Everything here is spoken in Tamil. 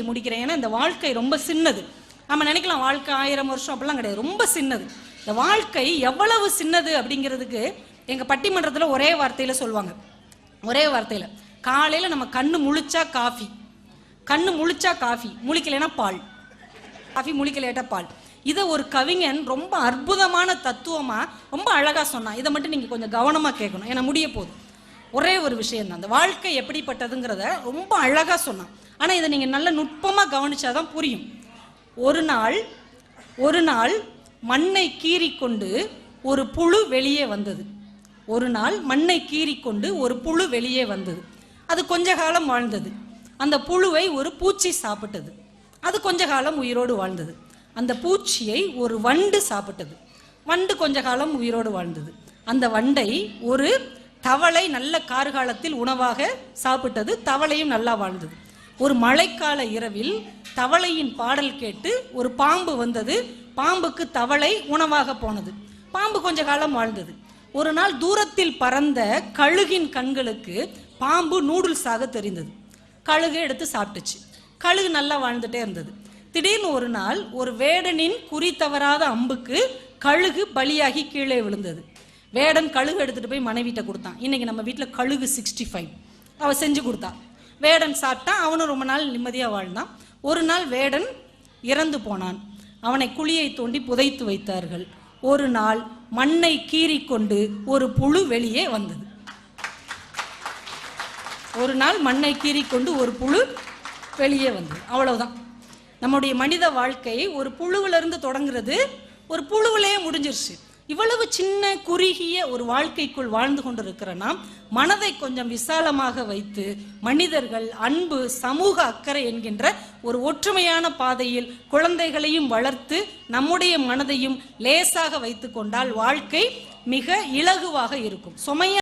முடிக்கிறேன். ஏன்னா இந்த வாழ்க்கை ரொம்ப சின்னது. நம்ம நினைக்கலாம் வாழ்க்கை 1000 வருஷம், அப்படிலாம் கிடையாது, ரொம்ப சின்னது. இந்த வாழ்க்கை எவ்வளவு சின்னது அப்படிங்கிறதுக்கு எங்கள் பட்டிமன்றத்தில் ஒரே வார்த்தையில் சொல்லுவாங்க. ஒரே வார்த்தையில், காலையில் நம்ம கண்ணு முழிச்சா காஃபி, கண்ணு முழிச்சா காஃபி, முழிக்கலைன்னா பால், காஃபி முழிக்கலேட்டா பால். இதை ஒரு கவிஞன் ரொம்ப அற்புதமான தத்துவமாக ரொம்ப அழகாக சொன்னான். இதை மட்டும் நீங்கள் கொஞ்சம் கவனமாக கேட்கணும், ஏன்னா முடிய போகுது. ஒரே ஒரு விஷயம் தான், அந்த வாழ்க்கை எப்படிப்பட்டதுங்கிறத ரொம்ப அழகாக சொன்னான். ஆனால் இதை நீங்கள் நல்ல நுட்பமாக கவனிச்சாதான் புரியும். ஒரு நாள் மண்ணை கீறிக்கொண்டு ஒரு புழு வெளியே வந்தது. ஒரு நாள் மண்ணை கீறிக்கொண்டு ஒரு புழு வெளியே வந்தது. அது கொஞ்ச காலம் வாழ்ந்தது. அந்த புழுவை ஒரு பூச்சி சாப்பிட்டது. அது கொஞ்ச காலம் உயிரோடு வாழ்ந்தது. அந்த பூச்சியை ஒரு வண்டு சாப்பிட்டது. வண்டு கொஞ்ச காலம் உயிரோடு வாழ்ந்தது. அந்த வண்டை ஒரு தவளை நல்ல கார்காலத்தில் உணவாக சாப்பிட்டது. தவளையும் நல்லா வாழ்ந்தது. ஒரு மழைக்கால இரவில் தவளையின் பாடல் கேட்டு ஒரு பாம்பு வந்தது. பாம்புக்கு தவளை உணவாக போனது. பாம்பு கொஞ்ச காலம் வாழ்ந்தது. ஒரு நாள் தூரத்தில் பறந்த கழுகின் கண்களுக்கு பாம்பு நூடுல்ஸாக தெரிந்தது. கழுகு எடுத்து சாப்பிட்டுச்சு. கழுகு நல்லா வாழ்ந்துட்டே இருந்தது. திடீர்னு ஒரு நாள் ஒரு வேடனின் குறி தவறாத அம்புக்கு கழுகு பலியாகி கீழே விழுந்தது. வேடன் கழுகு எடுத்துட்டு போய் மனைவிட்ட கொடுத்தான். இன்னைக்கு நம்ம வீட்டில் கழுகு 65 அவ செஞ்சு கொடுத்தா. வேடன் சாப்பிட்டான். அவனும் ரொம்ப நாள் நிம்மதியாக வாழ்ந்தான். ஒரு நாள் வேடன் இறந்து போனான். அவனை குழியை தோண்டி புதைத்து வைத்தார்கள். ஒரு நாள் மண்ணை கீறிக்கொண்டு ஒரு புழு வெளியே வந்தது. ஒரு நாள் மண்ணை கீறிக்கொண்டு ஒரு புழு வெளியே வந்தது. அவ்வளவுதான். நம்முடைய மனித வாழ்க்கை ஒரு புழுவிலிருந்து தொடங்குறது, ஒரு புழுவிலேயே முடிஞ்சிருச்சு. இவ்வளவு சின்ன குறுகிய ஒரு வாழ்க்கைக்குள் வாழ்ந்து கொண்டிருக்கிற நாம் மனதை கொஞ்சம் விசாலமாக வைத்து மனிதர்கள், அன்பு, சமூக அக்கறை என்கின்ற ஒரு ஒற்றுமையான பாதையில் குழந்தைகளையும் வளர்த்து நம்முடைய மனதையும் லேசாக வைத்து கொண்டால் வாழ்க்கை மிக இலகுவாக இருக்கும். சுமையா